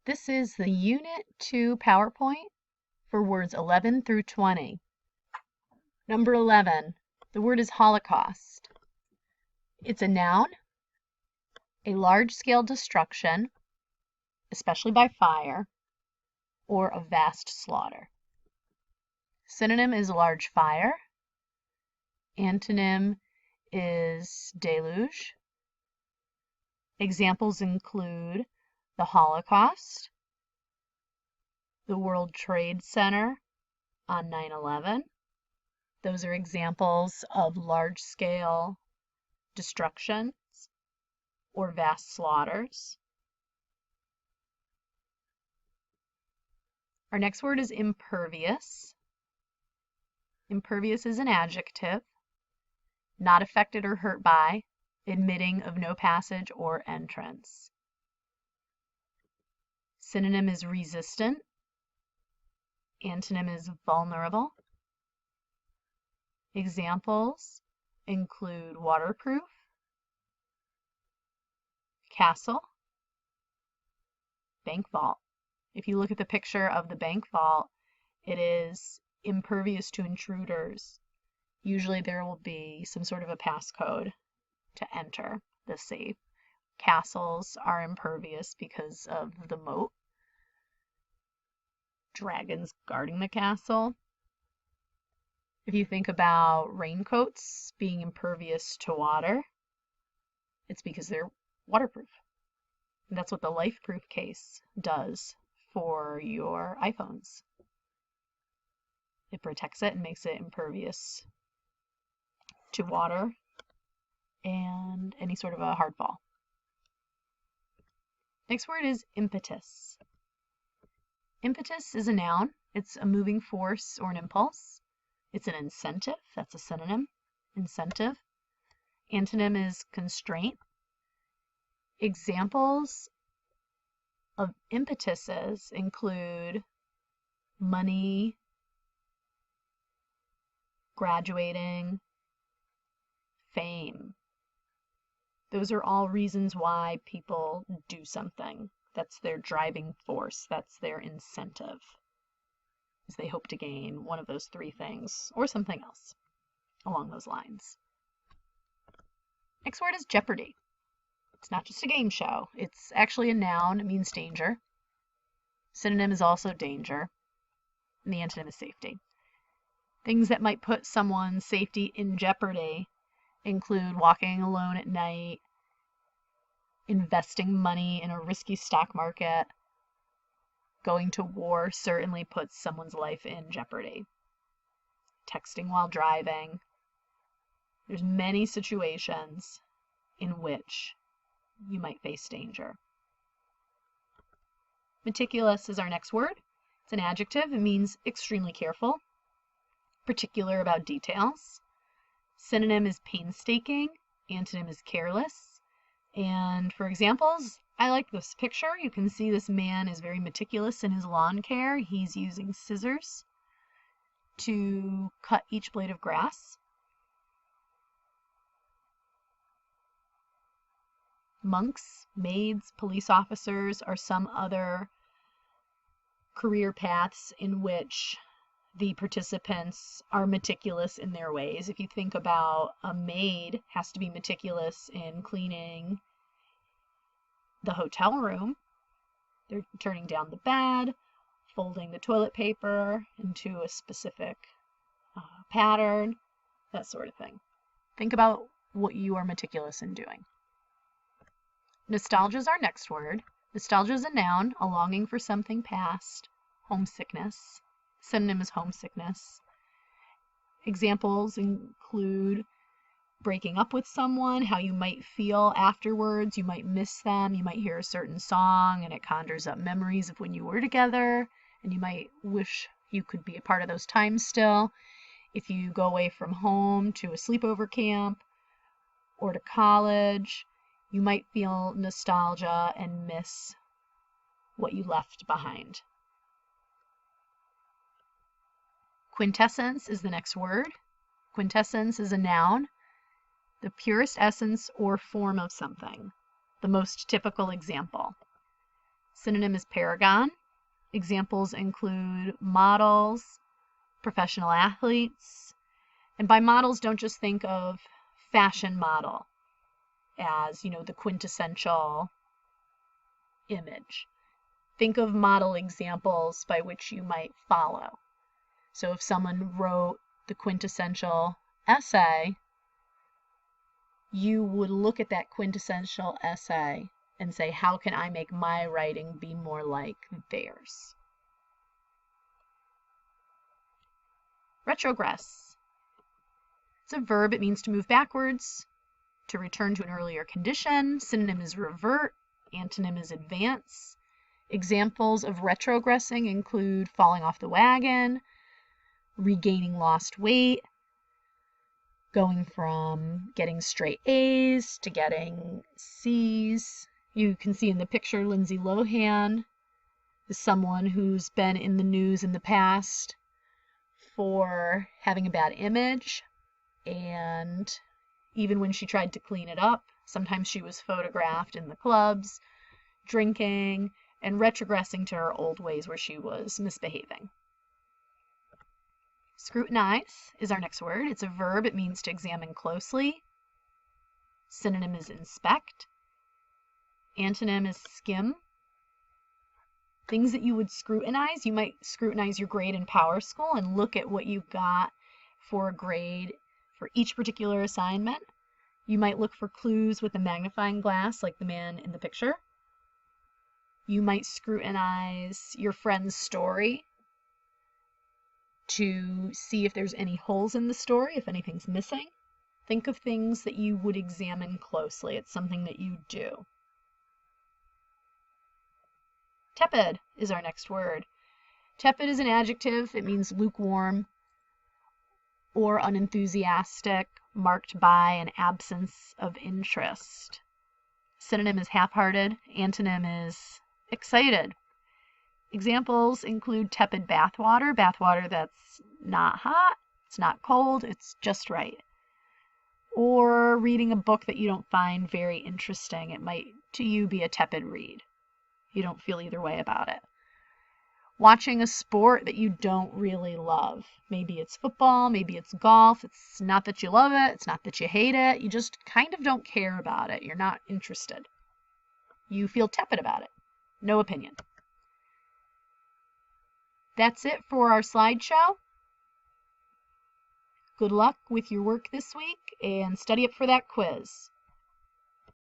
This is the Unit 2 PowerPoint for words 11 through 20. Number 11, the word is Holocaust. It's a noun, a large-scale destruction, especially by fire, or a vast slaughter. Synonym is large fire. Antonym is deluge. Examples include the Holocaust, the World Trade Center on 9/11. Those are examples of large-scale destructions or vast slaughters. Our next word is impervious. Impervious is an adjective, not affected or hurt by, admitting of no passage or entrance. Synonym is resistant. Antonym is vulnerable. Examples include waterproof, castle, bank vault. If you look at the picture of the bank vault, it is impervious to intruders. Usually there will be some sort of a passcode to enter the safe. Castles are impervious because of the moat. Dragons guarding the castle. If you think about raincoats being impervious to water, it's because they're waterproof. And that's what the LifeProof case does for your iPhones. It protects it and makes it impervious to water and any sort of a hard fall. Next word is impetus. Impetus is a noun. It's a moving force or an impulse. It's an incentive. That's a synonym. Incentive. Antonym is constraint. Examples of impetuses include money, graduating, fame. Those are all reasons why people do something. That's their driving force. That's their incentive. Is they hope to gain one of those three things or something else along those lines. Next word is jeopardy. It's not just a game show. It's actually a noun. It means danger. Synonym is also danger. And the antonym is safety. Things that might put someone's safety in jeopardy include walking alone at night, investing money in a risky stock market. Going to war certainly puts someone's life in jeopardy. Texting while driving. There's many situations in which you might face danger. Meticulous is our next word. It's an adjective. It means extremely careful, particular about details. Synonym is painstaking. Antonym is careless. And for examples, I like this picture. You can see this man is very meticulous in his lawn care. He's using scissors to cut each blade of grass. Monks, maids, police officers are some other career paths in which the participants are meticulous in their ways. If you think about a maid has to be meticulous in cleaning the hotel room. They're turning down the bed, folding the toilet paper into a specific pattern, that sort of thing. Think about what you are meticulous in doing. Nostalgia is our next word. Nostalgia is a noun, a longing for something past, homesickness. Synonym is homesickness. Examples include breaking up with someone, how you might feel afterwards. You might miss them. You might hear a certain song and it conjures up memories of when you were together, and you might wish you could be a part of those times still. If you go away from home to a sleepover camp or to college, you might feel nostalgia and miss what you left behind. Quintessence is the next word. Quintessence is a noun, the purest essence or form of something. The most typical example. Synonym is paragon. Examples include models, professional athletes. And by models, don't just think of fashion model as, the quintessential image. Think of model examples by which you might follow. So if someone wrote the quintessential essay, you would look at that quintessential essay and say, how can I make my writing be more like theirs? Retrogress. It's a verb. It means to move backwards, to return to an earlier condition. Synonym is revert. Antonym is advance. Examples of retrogressing include falling off the wagon, regaining lost weight, going from getting straight A's to getting C's. You can see in the picture Lindsay Lohan is someone who's been in the news in the past for having a bad image, and even when she tried to clean it up, sometimes she was photographed in the clubs, drinking, and retrogressing to her old ways where she was misbehaving. Scrutinize is our next word. It's a verb. It means to examine closely. Synonym is inspect. Antonym is skim. Things that you would scrutinize, you might scrutinize your grade in Power School and look at what you got for a grade for each particular assignment. You might look for clues with a magnifying glass like the man in the picture. You might scrutinize your friend's story to see if there's any holes in the story, if anything's missing. Think of things that you would examine closely. It's something that you do. Tepid is our next word. Tepid is an adjective. It means lukewarm or unenthusiastic, marked by an absence of interest. Synonym is half-hearted. Antonym is excited. Examples include tepid bathwater, bathwater that's not hot, it's not cold, it's just right. Or reading a book that you don't find very interesting. It might, to you, be a tepid read. You don't feel either way about it. Watching a sport that you don't really love. Maybe it's football, maybe it's golf. It's not that you love it, it's not that you hate it. You just kind of don't care about it. You're not interested. You feel tepid about it. No opinion. That's it for our slideshow. Good luck with your work this week and study up for that quiz.